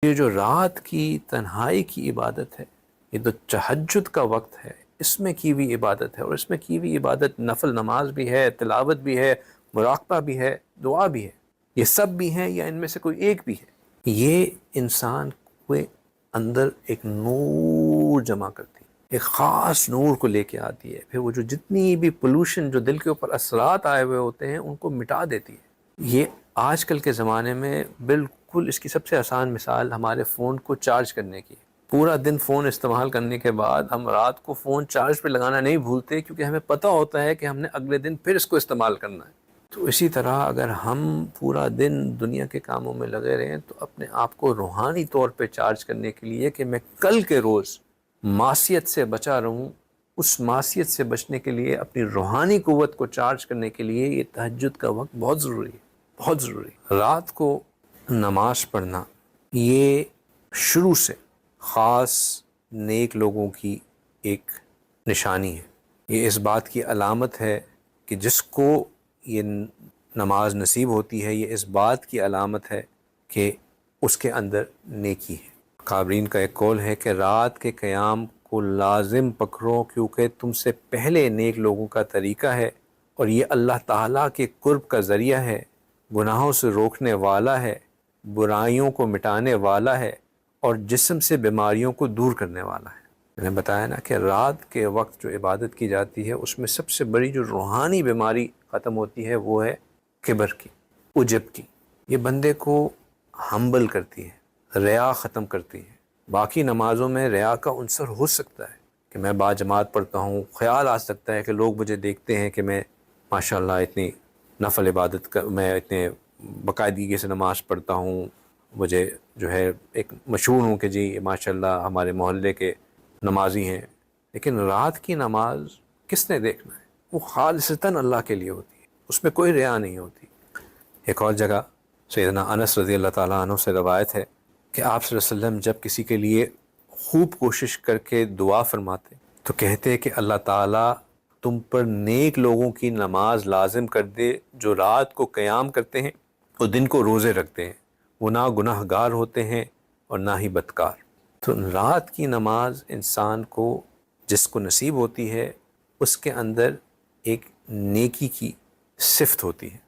یہ جو رات کی تنہائی کی عبادت ہے، یہ تو تہجد کا وقت ہے، اس میں کی ہوئی عبادت ہے، اور اس میں کی ہوئی عبادت نفل نماز بھی ہے، تلاوت بھی ہے، مراقبہ بھی ہے، دعا بھی ہے، یہ سب بھی ہیں یا ان میں سے کوئی ایک بھی ہے، یہ انسان کے اندر ایک نور جمع کرتی ہے، ایک خاص نور کو لے کے آتی ہے، پھر وہ جو جتنی بھی پولوشن جو دل کے اوپر اثرات آئے ہوئے ہوتے ہیں ان کو مٹا دیتی ہے۔ یہ آج کل کے زمانے میں بالکل اس کی سب سے آسان مثال ہمارے فون کو چارج کرنے کی ہے۔ پورا دن فون استعمال کرنے کے بعد ہم رات کو فون چارج پہ لگانا نہیں بھولتے، کیونکہ ہمیں پتہ ہوتا ہے کہ ہم نے اگلے دن پھر اس کو استعمال کرنا ہے۔ تو اسی طرح اگر ہم پورا دن دنیا کے کاموں میں لگے رہیں تو اپنے آپ کو روحانی طور پہ چارج کرنے کے لیے کہ میں کل کے روز معصیت سے بچا رہوں، اس معصیت سے بچنے کے لیے اپنی روحانی قوت کو چارج کرنے کے لیے یہ تہجد کا وقت بہت ضروری ہے، بہت ضروری ہے۔ رات کو نماز پڑھنا یہ شروع سے خاص نیک لوگوں کی ایک نشانی ہے، یہ اس بات کی علامت ہے کہ جس کو یہ نماز نصیب ہوتی ہے، یہ اس بات کی علامت ہے کہ اس کے اندر نیکی ہے۔ قابرین کا ایک قول ہے کہ رات کے قیام کو لازم پکڑو، کیونکہ تم سے پہلے نیک لوگوں کا طریقہ ہے اور یہ اللہ تعالیٰ کے قرب کا ذریعہ ہے، گناہوں سے روکنے والا ہے، برائیوں کو مٹانے والا ہے اور جسم سے بیماریوں کو دور کرنے والا ہے۔ میں نے بتایا نا کہ رات کے وقت جو عبادت کی جاتی ہے اس میں سب سے بڑی جو روحانی بیماری ختم ہوتی ہے وہ ہے کبر کی، عجب کی۔ یہ بندے کو ہمبل کرتی ہے، ریا ختم کرتی ہے۔ باقی نمازوں میں ریا کا عنصر ہو سکتا ہے کہ میں با جماعت پڑھتا ہوں، خیال آ سکتا ہے کہ لوگ مجھے دیکھتے ہیں کہ میں ماشاءاللہ اتنی نفل عبادت میں اتنے باقاعدگی سے نماز پڑھتا ہوں، مجھے جو ہے ایک مشہور ہوں کہ جی ماشاءاللہ ہمارے محلے کے نمازی ہیں۔ لیکن رات کی نماز کس نے دیکھنا ہے؟ وہ خالصتاً اللہ کے لیے ہوتی ہے، اس میں کوئی ریا نہیں ہوتی۔ ایک اور جگہ سیدنا انس رضی اللہ تعالیٰ عنہ سے روایت ہے کہ آپ صلی اللہ علیہ وسلم جب کسی کے لیے خوب کوشش کر کے دعا فرماتے تو کہتے کہ اللہ تعالیٰ تم پر نیک لوگوں کی نماز لازم کر دے جو رات کو قیام کرتے ہیں اور دن کو روزے رکھتے ہیں، وہ نہ گناہ گار ہوتے ہیں اور نہ ہی بدکار۔ تو رات کی نماز انسان کو جس کو نصیب ہوتی ہے اس کے اندر ایک نیکی کی صفت ہوتی ہے۔